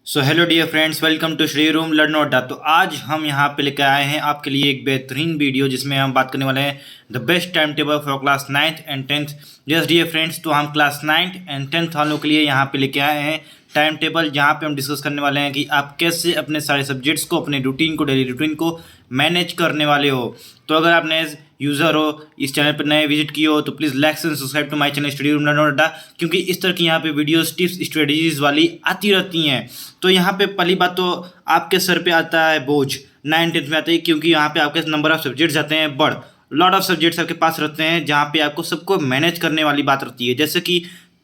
So hello dear friends, welcome to Shri room learn Adda. तो आज हम यहाँ पे लेकर आए हैं आपके लिए एक बेहतरीन वीडियो जिसमें हम बात करने वाले हैं the best time table for class 9th and 10th। Yes dear friends, तो हम क्लास 9th एंड 10th वालों के लिए यहाँ पे लेके आए हैं टाइम टेबल, जहाँ पे हम डिस्कस करने वाले हैं कि आप कैसे अपने सारे सब्जेक्ट्स को, अपने रूटीन को, डेली रूटीन को मैनेज करने वाले हो। तो अगर आप नए यूज़र हो, इस चैनल पर नए विजिट किए हो, तो please like and subscribe to my channel study room learn Adda, क्योंकि इस तरह की यहाँ पे वीडियोस, टिप्स, स्ट्रेटजीज वाली आती रहती हैं। तो यहाँ पे पहली बात तो आपके सर पे आता है बोझ, 9th-10th में आते हैं, क्योंकि यहाँ पे आपके नंबर ऑफ सब्जेक्ट्स आते हैं बढ़, लॉट ऑफ सब्जेक्ट्स आपके पास रहते हैं, जहाँ पे आपको सबको मैनेज करने वाली बात रहती है। जैसे कि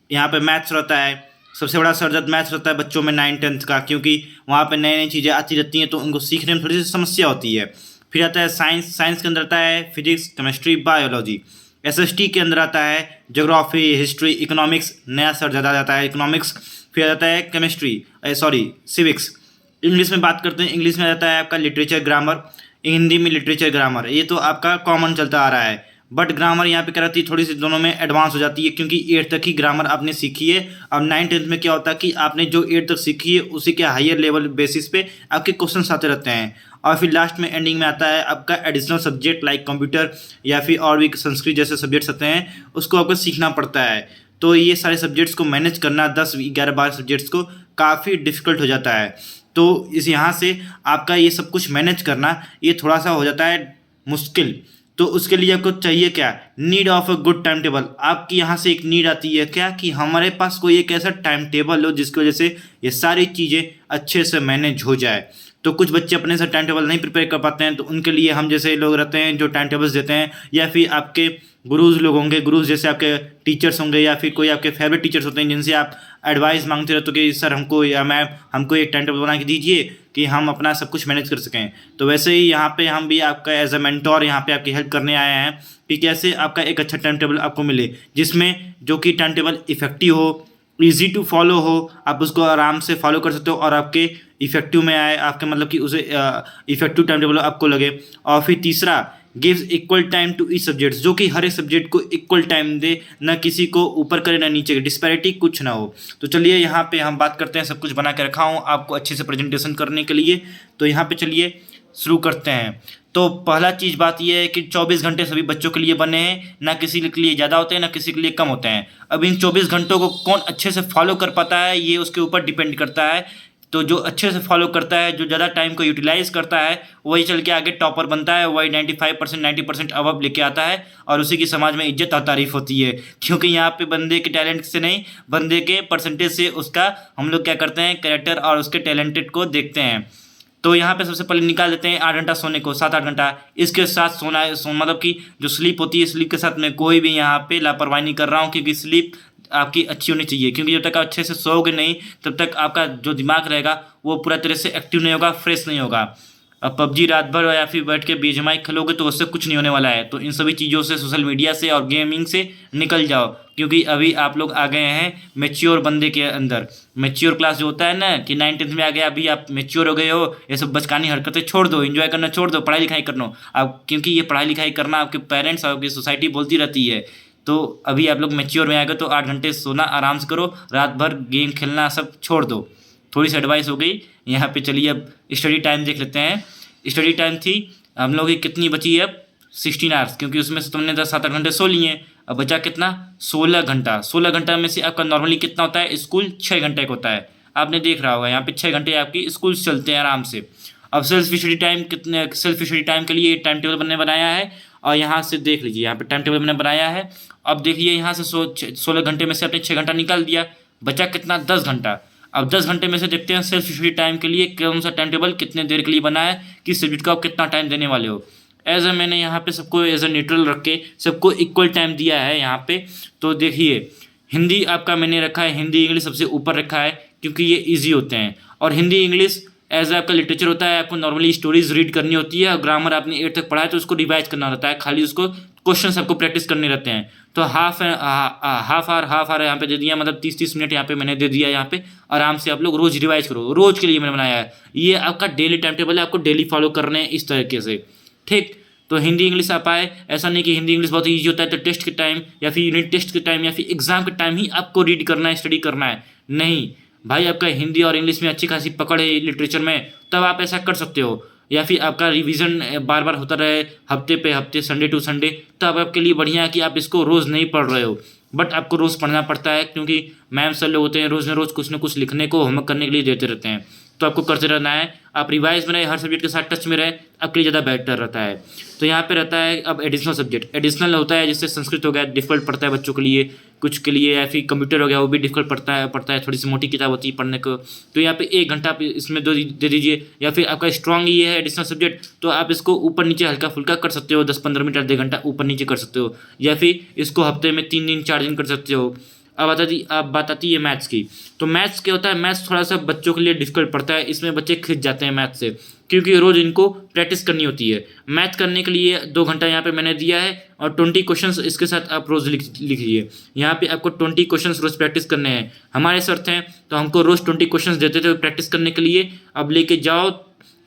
यहाँ पे मैथ्स रहता है, सबसे बड़ा सरदर्द मैथ्स रहता है बच्चों में 9th-10th का, क्योंकि वहाँ पे नई नई चीज़ें आती रहती हैं, तो उनको सीखने में थोड़ी सी समस्या होती है। फिर आता है साइंस, साइंस के अंदर आता है फिजिक्स, केमिस्ट्री, बायोलॉजी। एसएसटी के अंदर आता है ज्योग्राफी, हिस्ट्री, इकोनॉमिक्स, नया सर ज़्यादा जाता है इकोनॉमिक्स। फिर आता है केमिस्ट्री, सिविक्स। इंग्लिश में बात करते हैं, इंग्लिश में आता है आपका लिटरेचर, ग्रामर। हिंदी में लिटरेचर, ग्रामर, ये तो आपका कॉमन चलता आ रहा है। बट ग्रामर यहाँ पे क्या रहती है, थोड़ी सी दोनों में एडवांस हो जाती है, क्योंकि 8th तक ही ग्रामर आपने सीखी है। अब 9th-10th में क्या होता है कि आपने जो 8th तक सीखी है उसी के हायर लेवल बेसिस पे आपके क्वेश्चन आते रहते हैं। और फिर लास्ट में एंडिंग में आता है आपका एडिशनल सब्जेक्ट लाइक कंप्यूटर या फिर और भी संस्कृत जैसे सब्जेक्ट्स आते हैं, उसको आपको सीखना पड़ता है। तो ये सारे सब्जेक्ट्स को मैनेज करना, 10, 11, 12 सब्जेक्ट्स को काफ़ी डिफिकल्ट हो जाता है। तो इस यहाँ से आपका ये सब कुछ मैनेज करना ये थोड़ा सा हो जाता है मुश्किल। तो उसके लिए आपको चाहिए क्या, need of a good time table. आपकी यहाँ से एक नीड आती है क्या, कि हमारे पास कोई एक ऐसा टाइम टेबल हो जिसकी वजह से ये सारी चीज़ें अच्छे से मैनेज हो जाए। तो कुछ बच्चे अपने से टाइम टेबल नहीं प्रिपेयर कर पाते हैं, तो उनके लिए हम जैसे लोग रहते हैं जो टाइम टेबल्स देते हैं, या फिर आपके गुरुज लोग होंगे, गुरुज जैसे आपके टीचर्स होंगे, या फिर कोई आपके फेवरेट टीचर्स होते हैं जिनसे आप एडवाइस मांगते रहते हो कि सर हमको या मैम हमको एक टाइम टेबल बना के दीजिए कि हम अपना सब कुछ मैनेज कर सकें। तो वैसे ही यहाँ पे हम भी आपका एज अ मेंटोर यहाँ पे आपकी हेल्प करने आए हैं कि कैसे आपका एक अच्छा टाइम टेबल आपको मिले, जिसमें जो कि टाइम टेबल इफेक्टिव हो, ईजी टू फॉलो हो, आप उसको आराम से फॉलो कर सकते हो और आपके इफेक्टिव में आए, आपके मतलब कि उसे इफेक्टिव टाइम टेबल आपको लगे। और फिर तीसरा, gives equal time to each subjects, जो कि हर एक सब्जेक्ट को इक्वल टाइम दे, ना किसी को ऊपर करे ना नीचे, डिस्पैरिटी कुछ ना हो। तो चलिए यहाँ पे हम बात करते हैं, सब कुछ बना के रखा हूँ आपको अच्छे से प्रेजेंटेशन करने के लिए। तो यहाँ पे चलिए शुरू करते हैं। तो पहला चीज़ बात यह है कि 24 घंटे सभी बच्चों के लिए बने हैं, ना किसी के लिए ज़्यादा होते हैं ना किसी के लिए कम होते हैं। अब इन 24 घंटों को कौन अच्छे से फॉलो कर पाता है ये उसके ऊपर डिपेंड करता है। तो जो अच्छे से फॉलो करता है, जो ज़्यादा टाइम को यूटिलाइज करता है, वही चल के आगे टॉपर बनता है, वही 95% 90% अबव लेके आता है, और उसी की समाज में इज्जत और तारीफ होती है। क्योंकि यहाँ पे बंदे के टैलेंट से नहीं, बंदे के परसेंटेज से उसका हम लोग क्या करते हैं, कैरेक्टर और उसके टैलेंटेड को देखते हैं। तो यहाँ पे सबसे पहले निकाल देते हैं 8 घंटा सोने को, 7-8 घंटा। इसके साथ मतलब कि जो स्लीप होती है, स्लीप के साथ मैं कोई भी यहाँ पे लापरवाही नहीं कर रहा हूँ, क्योंकि स्लीप आपकी अच्छी होनी चाहिए। क्योंकि जब तक आप अच्छे से सोओगे नहीं, तब तक आपका जो दिमाग रहेगा वो पूरा तरह से एक्टिव नहीं होगा, फ्रेश नहीं होगा। अब पबजी रात भर या फिर बैठ के बीजीएमआई खेलोगे तो उससे कुछ नहीं होने वाला है। तो इन सभी चीज़ों से, सोशल मीडिया से और गेमिंग से निकल जाओ, क्योंकि अभी आप लोग आ गए हैं मैच्योर बंदे के अंदर। मैच्योर क्लास जो होता है ना, कि 9th-10th में आ गया, अभी आप मैच्योर हो गए हो, ये सब बचकानी हरकतें छोड़ दो, एंजॉय करना छोड़ दो, पढ़ाई लिखाई करना आप, क्योंकि ये पढ़ाई लिखाई करना आपके पेरेंट्स और आपकी सोसाइटी बोलती रहती है। तो अभी आप लोग मैच्योर में आ गए, तो 8 घंटे सोना आराम से करो, रात भर गेम खेलना सब छोड़ दो। थोड़ी सी एडवाइस हो गई। यहाँ पे चलिए अब स्टडी टाइम देख लेते हैं। स्टडी टाइम थी हम लोग की कितनी बची है, अब 16 आवर्स, क्योंकि उसमें से तुमने 7-8 घंटे सो लिए। अब बचा कितना, 16 घंटा। 16 घंटा में से आपका नॉर्मली कितना होता है, स्कूल 6 घंटे का होता है। आपने देख रहा होगा यहाँ पे 6 घंटे आपकी स्कूल चलते हैं आराम से। अब सेल्फ स्टडी टाइम कितने, सेल्फ स्टडी टाइम के लिए टाइम टेबल मैंने बनाया है, और यहाँ से देख लीजिए, यहाँ पे टाइम टेबल मैंने बनाया है। अब देखिए यहाँ से 16 घंटे में से आपने 6 घंटा निकाल दिया, बचा कितना, 10 घंटा। अब 10 घंटे में से देखते हैं सेल्फ स्टडी टाइम के लिए कौन सा टाइम टेबल कितने देर के लिए बना है, किस सब्जेक्ट को आप कितना टाइम देने वाले हो। एज ए मैंने यहाँ पे सबको एज ए न्यूट्रल रख के सबको इक्वल टाइम दिया है यहाँ पे। तो देखिए हिंदी आपका मैंने रखा है, हिंदी इंग्लिश सबसे ऊपर रखा है, क्योंकि ये ईजी होते हैं। और हिंदी इंग्लिश एज आपका लिटरेचर होता है, आपको नॉर्मली स्टोरीज रीड करनी होती है, और ग्रामर आपने 8th तक पढ़ा है तो उसको रिवाइज करना रहता है, खाली उसको क्वेश्चन आपको प्रैक्टिस करने रहते हैं। तो हाफ आवर यहाँ पे दे दिया, मतलब 30-30 मिनट यहाँ पे मैंने दे दिया। यहाँ पे आराम से आप लोग रोज रिवाइज करो, रोज के लिए मैंने बनाया है। ये आपका डेली टाइम टेबल है, आपको डेली फॉलो करने हैं इस तरीके से, ठीक। तो हिंदी इंग्लिश आप आए, ऐसा नहीं कि हिंदी इंग्लिश बहुत ईजी होता है तो टेस्ट के टाइम या फिर यूनिट टेस्ट के टाइम या फिर एग्जाम के टाइम ही आपको रीड करना है, स्टडी करना है, नहीं। भाई आपका हिंदी और इंग्लिश में अच्छी खासी पकड़ है लिटरेचर में, तब आप ऐसा कर सकते हो। या फिर आपका रिवीजन बार बार होता रहे हफ्ते पे हफ्ते, संडे टू संडे, तब आपके लिए बढ़िया है कि आप इसको रोज़ नहीं पढ़ रहे हो। बट आपको रोज़ पढ़ना पड़ता है, क्योंकि मैम सर लोग होते हैं रोज़ न रोज़ कुछ न कुछ लिखने को, होमवर्क करने के लिए देते रहते हैं। तो आपको करते रहना है। आप रिवाइज में रहे, हर सब्जेक्ट के साथ टच में रहे, आपके लिए ज़्यादा बेटर रहता है। तो यहाँ पे रहता है अब एडिशनल सब्जेक्ट। एडिशनल होता है जिससे संस्कृत हो गया, डिफिकल्ट पड़ता है बच्चों के लिए, कुछ के लिए, या फिर कंप्यूटर हो गया, वो भी डिफिकल्ट पड़ता है, थोड़ी सी मोटी किताब होती है पढ़ने को। तो यहाँ पे 1 घंटा आप इसमें दे दीजिए। या फिर आपका स्ट्रॉन्ग ये है एडिशनल सब्जेक्ट, तो आप इसको ऊपर नीचे हल्का फुल्का कर सकते हो, 10-15 मिनट, आधे घंटा ऊपर नीचे कर सकते हो। या फिर इसको हफ्ते में 3 दिन 4 दिन कर सकते हो। अब बात आती है मैथ्स की। तो मैथ्स क्या होता है, मैथ्स थोड़ा सा बच्चों के लिए डिफिकल्ट पड़ता है। इसमें बच्चे खिंच जाते हैं मैथ्स से, क्योंकि रोज़ इनको प्रैक्टिस करनी होती है। मैथ करने के लिए 2 घंटा यहाँ पे मैंने दिया है, और 20 क्वेश्चंस इसके साथ आप रोज़ लिखिए। यहाँ पे आपको 20 क्वेश्चंस रोज़ प्रैक्टिस करने हैं। हमारे सर थे तो हमको रोज़ 20 क्वेश्चंस देते थे प्रैक्टिस करने के लिए। अब लेके जाओ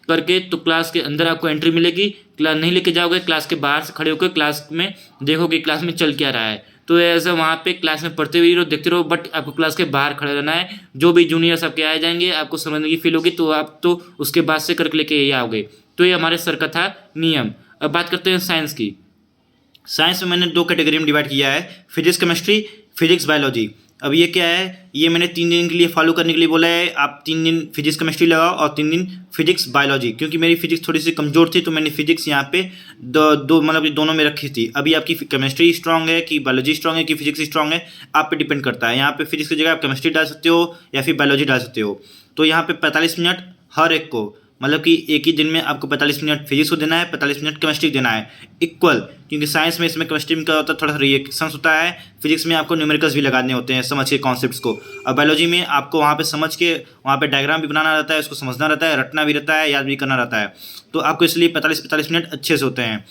करके, तो क्लास के अंदर आपको एंट्री मिलेगी। क्लास नहीं लेके जाओगे, क्लास के बाहर से खड़े होकर क्लास में देखोगे क्लास में चल क्या रहा है। तो ऐसा वहाँ पे क्लास में पढ़ते हुए रहो, देखते रहो, बट आपको क्लास के बाहर खड़े रहना है। जो भी जूनियर्स आपके आए जाएंगे, आपको समझने की फील होगी, तो आप तो उसके बाद से करके लेके ये आओगे। तो ये हमारे सर का था नियम। अब बात करते हैं साइंस की। साइंस में मैंने 2 कैटेगरी में डिवाइड किया है, फिजिक्स केमिस्ट्री, फिजिक्स बायोलॉजी। अब ये क्या है, ये मैंने 3 दिन के लिए फॉलो करने के लिए बोला है। आप 3 दिन फिजिक्स केमिस्ट्री लगाओ और 3 दिन फिजिक्स बायोलॉजी, क्योंकि मेरी फिजिक्स थोड़ी सी कमजोर थी, तो मैंने फिजिक्स यहाँ पे दो मतलब दोनों में रखी थी। अभी आपकी केमिस्ट्री स्ट्रांग है कि बायोलॉजी स्ट्रांग है कि फिजिक्स स्ट्रांग है, आप पे डिपेंड करता है। यहाँ पे फिजिक्स की जगह आप केमिस्ट्री डाल सकते हो या फिर बायोलॉजी डाल सकते हो। तो यहाँ पे 45 मिनट हर एक को, मतलब कि एक ही दिन में आपको 45 मिनट फिजिक्स को देना है, 45 मिनट केमिस्ट्री देना है इक्वल। क्योंकि साइंस में इसमें केमिस्ट्री में क्या होता है, थोड़ा सा रिएक्शंस होता है। फिजिक्स में आपको न्यूमेरिकल्स भी लगाने होते हैं समझ के कॉन्सेप्ट्स को। और बायोलॉजी में आपको वहाँ पे समझ के, वहाँ पे डायग्राम भी बनाना रहता है, उसको समझना रहता है, रटना भी रहता है, याद भी करना रहता है। तो आपको इसलिए 45 मिनट अच्छे से होते हैं।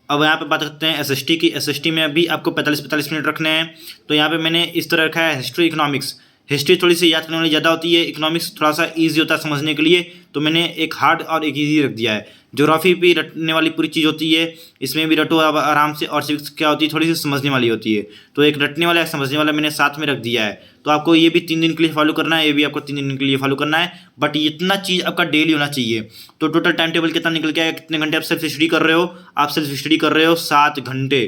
अब यहाँ पे बात करते हैं एसएसटी की। एसएसटी में भी आपको 45 मिनट रखने हैं। तो यहाँ पे मैंने इस तरह रखा है, हिस्ट्री इकोनॉमिक्स। हिस्ट्री थोड़ी सी याद करने वाली ज़्यादा होती है, इकोनॉमिक्स थोड़ा सा इजी होता है समझने के लिए, तो मैंने एक हार्ड और एक इजी रख दिया है। ज्योग्राफी भी रटने वाली पूरी चीज़ होती है, इसमें भी रटो अब आराम से। और सिविक्स क्या होती है, थोड़ी सी समझने वाली होती है, तो एक रटने वाला एक समझने वाला मैंने साथ में रख दिया है। तो आपको ये भी 3 दिन के लिए फॉलो करना है, ये भी आपको 3 दिन के लिए फॉलो करना है, बट इतना चीज़ आपका डेली होना चाहिए। तो टोटल टाइम टेबल कितना निकल के आया, कितने घंटे आप सेल्फ स्टडी कर रहे हो? आप सेल्फ स्टडी कर रहे हो 7 घंटे।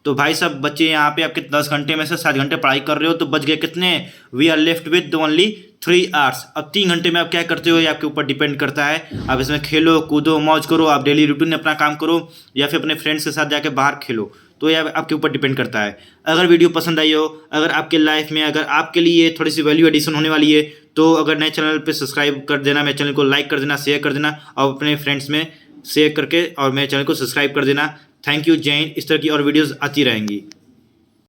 तो भाई साहब बच्चे यहाँ पे आपके 10 घंटे में से 7 घंटे पढ़ाई कर रहे हो, तो बच गए कितने? We are left with only 3 hours. अब 3 घंटे में आप क्या करते हो ये आपके ऊपर डिपेंड करता है। आप इसमें खेलो कूदो मौज करो, आप डेली रूटीन में अपना काम करो, या फिर अपने फ्रेंड्स के साथ जाके बाहर खेलो, तो ये आपके ऊपर डिपेंड करता है। अगर वीडियो पसंद आई हो, अगर आपके लाइफ में अगर आपके लिए थोड़ी सी वैल्यू एडिशन होने वाली है, तो अगर नए चैनल पे सब्सक्राइब कर देना, मेरे चैनल को लाइक कर देना, शेयर कर देना, और अपने फ्रेंड्स में शेयर करके और मेरे चैनल को सब्सक्राइब कर देना। थैंक यू, जय हिंद। इस तरह की और वीडियोज़ आती रहेंगी।